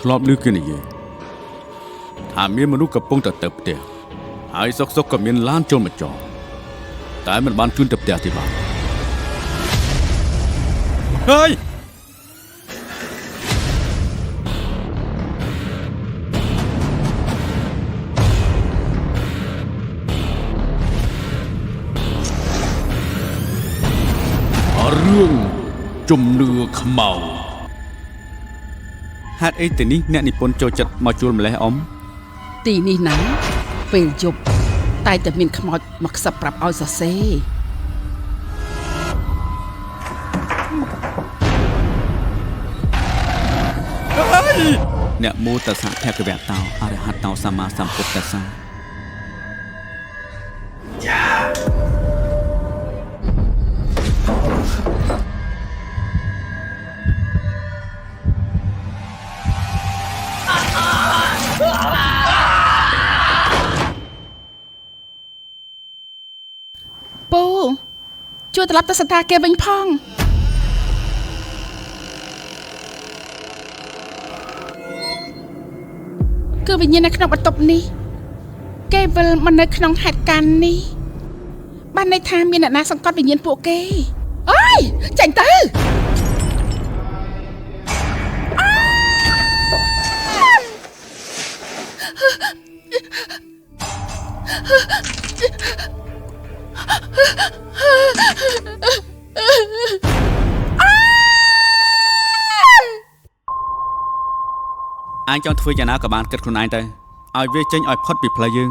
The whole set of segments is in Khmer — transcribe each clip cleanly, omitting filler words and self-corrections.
ធ្លាប់ឮគេនិយាយថាមានមនុស្សកំពុងតែទៅផ្ទះហើយសុកក៏មានឡានចូលមកចតតែមិនបានជូនទៅផ្ទះទេបាទហើយរឿងជំនឿខ្មៅហេតុអីទៅនេះអ្នកនិពន្ធចូលចិត្តមកជួលម្លេះអ៊ំទីនេះណាពេលយប់តែតែមានខ្មោចមកខ្សឹបប្រាប់ឲ្យសរសេរអ្នកមោតសៈភគវតោអរហតោសម្មាសម្ពុទ្ធស្សៈពូជួយត្រឡប់ទៅសន្តាគារវិញផងគឺវិញ្ញាណនៅក្នុងបន្ទប់នេះគេវិលមកនៅក្នុងហេតុការណ៍នេះបានន័យថាមានអ្នកណាសង្កត់វិញ្ញាណពួកគេអើយចាញ់ទៅអញចង់ធ្វើយ៉ាងណាក៏បានគិតខ្លួនឯងទៅឲ្យវាចេញឲ្យផុតពីផ្លូវយើង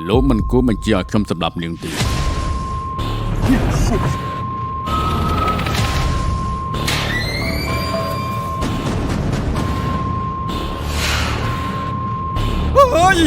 លោកមិនគួរបញ្ជាឲ្យខ្ញុំសម្លាប់នាងទេអើយ